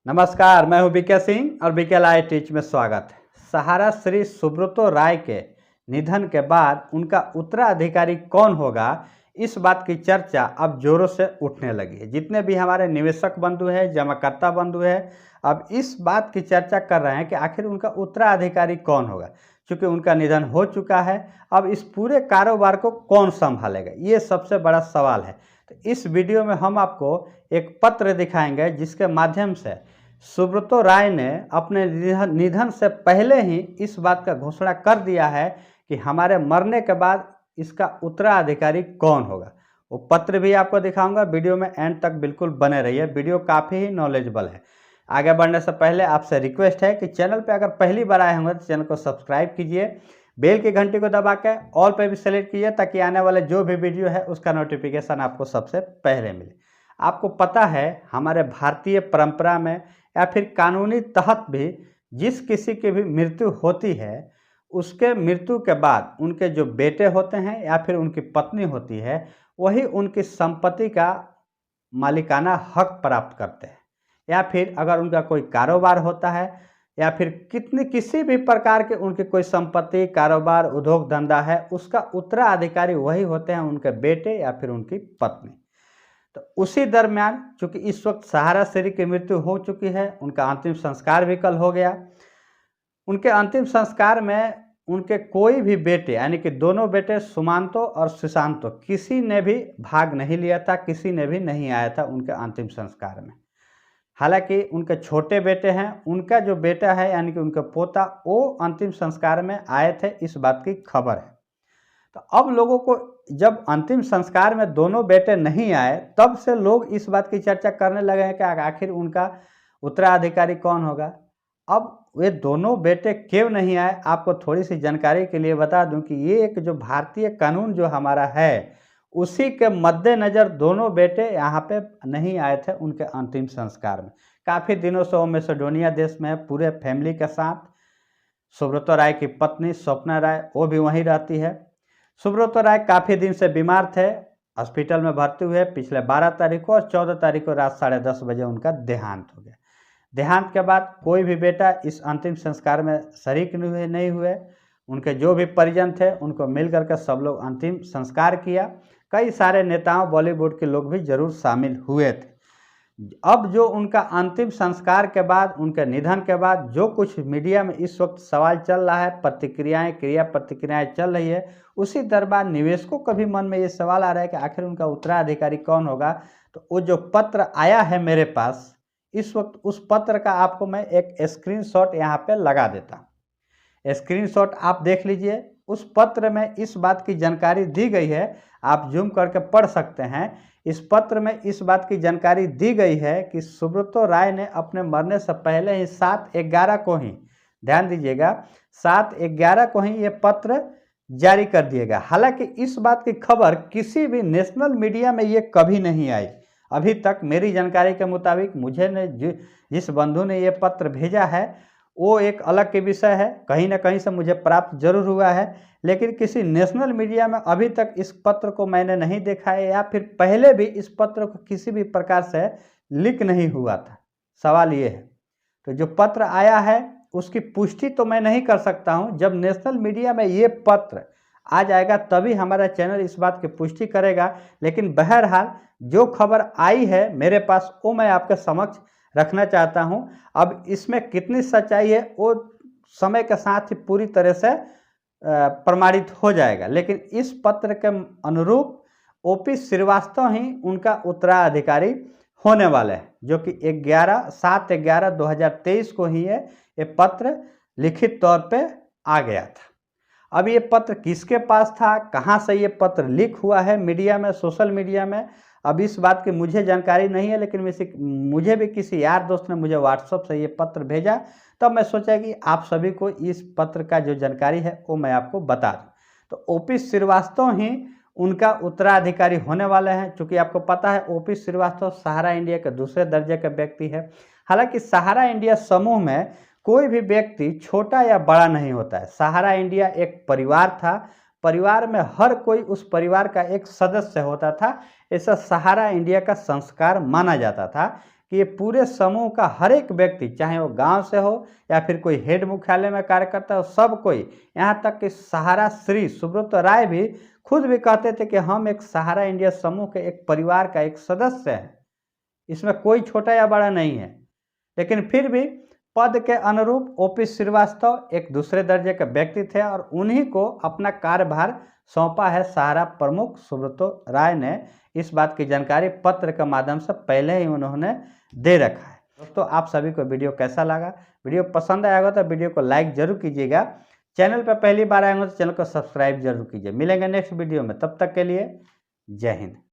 नमस्कार, मैं हूं बीके सिंह और बीके लाइव टीच में स्वागत है। सहारा श्री सुब्रतो राय के निधन के बाद उनका उत्तराधिकारी कौन होगा, इस बात की चर्चा अब जोरों से उठने लगी है। जितने भी हमारे निवेशक बंधु हैं, जमाकर्ता बंधु हैं, अब इस बात की चर्चा कर रहे हैं कि आखिर उनका उत्तराधिकारी कौन होगा। क्योंकि उनका निधन हो चुका है, अब इस पूरे कारोबार को कौन संभालेगा, ये सबसे बड़ा सवाल है। तो इस वीडियो में हम आपको एक पत्र दिखाएंगे जिसके माध्यम से सुब्रतो राय ने अपने निधन से पहले ही इस बात का घोषणा कर दिया है कि हमारे मरने के बाद इसका उत्तराधिकारी कौन होगा। वो पत्र भी आपको दिखाऊंगा, वीडियो में एंड तक बिल्कुल बने रहिए। वीडियो काफ़ी ही नॉलेजेबल है। आगे बढ़ने से पहले आपसे रिक्वेस्ट है कि चैनल पे अगर पहली बार आए होंगे तो चैनल को सब्सक्राइब कीजिए, बेल की घंटी को दबा के ऑल पे भी सेलेक्ट कीजिए ताकि आने वाले जो भी वीडियो है उसका नोटिफिकेशन आपको सबसे पहले मिले। आपको पता है हमारे भारतीय परंपरा में या फिर कानूनी तहत भी जिस किसी की भी मृत्यु होती है, उसके मृत्यु के बाद उनके जो बेटे होते हैं या फिर उनकी पत्नी होती है, वही उनकी संपत्ति का मालिकाना हक प्राप्त करते हैं। या फिर अगर उनका कोई कारोबार होता है या फिर किसी भी प्रकार के उनकी कोई संपत्ति, कारोबार, उद्योग धंधा है, उसका उत्तराधिकारी वही होते हैं, उनके बेटे या फिर उनकी पत्नी। तो उसी दरमियान चूंकि इस वक्त सहारा श्री की मृत्यु हो चुकी है, उनका अंतिम संस्कार भी कल हो गया। उनके अंतिम संस्कार में उनके कोई भी बेटे यानी कि दोनों बेटे सुमांतो और सुशांतो, किसी ने भी भाग नहीं लिया था, किसी ने भी नहीं आया था उनके अंतिम संस्कार में। हालांकि उनके छोटे बेटे हैं, उनका जो बेटा है यानी कि उनका पोता, वो अंतिम संस्कार में आए थे, इस बात की खबर है। तो अब लोगों को जब अंतिम संस्कार में दोनों बेटे नहीं आए, तब से लोग इस बात की चर्चा करने लगे हैं कि आखिर उनका उत्तराधिकारी कौन होगा। अब वे दोनों बेटे क्यों नहीं आए, आपको थोड़ी सी जानकारी के लिए बता दूं कि ये एक जो भारतीय कानून जो हमारा है, उसी के मद्देनज़र दोनों बेटे यहाँ पे नहीं आए थे उनके अंतिम संस्कार में। काफ़ी दिनों से वो मैसेडोनिया देश में पूरे फैमिली के साथ। सुब्रतो राय की पत्नी स्वप्ना राय, वो भी वहीं रहती है। सुब्रतो राय काफ़ी दिन से बीमार थे, हॉस्पिटल में भर्ती हुए पिछले 12 तारीख को, और 14 तारीख को रात 10:30 बजे उनका देहांत हो गया। देहांत के बाद कोई भी बेटा इस अंतिम संस्कार में शरीक नहीं हुए। उनके जो भी परिजन थे उनको मिल करके सब लोग अंतिम संस्कार किया। कई सारे नेताओं, बॉलीवुड के लोग भी जरूर शामिल हुए थे। अब जो उनका अंतिम संस्कार के बाद, उनके निधन के बाद जो कुछ मीडिया में इस वक्त सवाल चल रहा है, प्रतिक्रियाएं, क्रिया प्रतिक्रियाएं चल रही है, उसी दरबार निवेशकों के भी मन में ये सवाल आ रहा है कि आखिर उनका उत्तराधिकारी कौन होगा। तो वो जो पत्र आया है मेरे पास इस वक्त, उस पत्र का आपको मैं एक स्क्रीनशॉट यहाँ पे लगा देता हूँ। स्क्रीनशॉट आप देख लीजिए। उस पत्र में इस बात की जानकारी दी गई है, आप जूम करके पढ़ सकते हैं। इस पत्र में इस बात की जानकारी दी गई है कि सुब्रतो राय ने अपने मरने से पहले ही 7/11 को ही, ध्यान दीजिएगा, 7/11 को ही ये पत्र जारी कर दिएगा। हालांकि इस बात की खबर किसी भी नेशनल मीडिया में ये कभी नहीं आई अभी तक। मेरी जानकारी के मुताबिक मुझे ने जिस बंधु ने ये पत्र भेजा है वो एक अलग के विषय है, कहीं ना कहीं से मुझे प्राप्त जरूर हुआ है, लेकिन किसी नेशनल मीडिया में अभी तक इस पत्र को मैंने नहीं देखा है, या फिर पहले भी इस पत्र को किसी भी प्रकार से लीक नहीं हुआ था। सवाल ये है, तो जो पत्र आया है उसकी पुष्टि तो मैं नहीं कर सकता हूं। जब नेशनल मीडिया में ये पत्र आ जाएगा तभी हमारा चैनल इस बात की पुष्टि करेगा। लेकिन बहरहाल जो खबर आई है मेरे पास, वो मैं आपके समक्ष रखना चाहता हूं। अब इसमें कितनी सच्चाई है वो समय के साथ ही पूरी तरह से प्रमाणित हो जाएगा। लेकिन इस पत्र के अनुरूप ओपी श्रीवास्तव ही उनका उत्तराधिकारी होने वाले हैं, जो कि 7/11/2023 को ही ये पत्र लिखित तौर पे आ गया था। अब ये पत्र किसके पास था, कहाँ से ये पत्र लीक हुआ है मीडिया में, सोशल मीडिया में, अब इस बात की मुझे जानकारी नहीं है। लेकिन मुझे भी किसी यार दोस्त ने मुझे व्हाट्सएप से ये पत्र भेजा, तब मैं सोचा कि आप सभी को इस पत्र का जो जानकारी है वो मैं आपको बता दूं। तो ओपी श्रीवास्तव ही उनका उत्तराधिकारी होने वाले हैं। चूँकि आपको पता है ओपी श्रीवास्तव सहारा इंडिया के दूसरे दर्जे के व्यक्ति है। हालांकि सहारा इंडिया समूह में कोई भी व्यक्ति छोटा या बड़ा नहीं होता है। सहारा इंडिया एक परिवार था, परिवार में हर कोई उस परिवार का एक सदस्य होता था। ऐसा सहारा इंडिया का संस्कार माना जाता था कि ये पूरे समूह का हर एक व्यक्ति, चाहे वो गांव से हो या फिर कोई हेड मुख्यालय में कार्य करता हो, सब कोई, यहाँ तक कि सहारा श्री सुब्रतो राय भी खुद भी कहते थे कि हम एक सहारा इंडिया समूह के एक परिवार का एक सदस्य हैं, इसमें कोई छोटा या बड़ा नहीं है। लेकिन फिर भी पद के अनुरूप ओपी श्रीवास्तव एक दूसरे दर्जे के व्यक्ति थे और उन्हीं को अपना कार्यभार सौंपा है सहारा प्रमुख सुब्रतो राय ने। इस बात की जानकारी पत्र के माध्यम से पहले ही उन्होंने दे रखा है। दोस्तों, आप सभी को वीडियो कैसा लगा? वीडियो पसंद आया होगा तो वीडियो को लाइक जरूर कीजिएगा। चैनल पर पहली बार आए हो तो चैनल को सब्सक्राइब जरूर कीजिए। मिलेंगे नेक्स्ट वीडियो में, तब तक के लिए जय हिंद।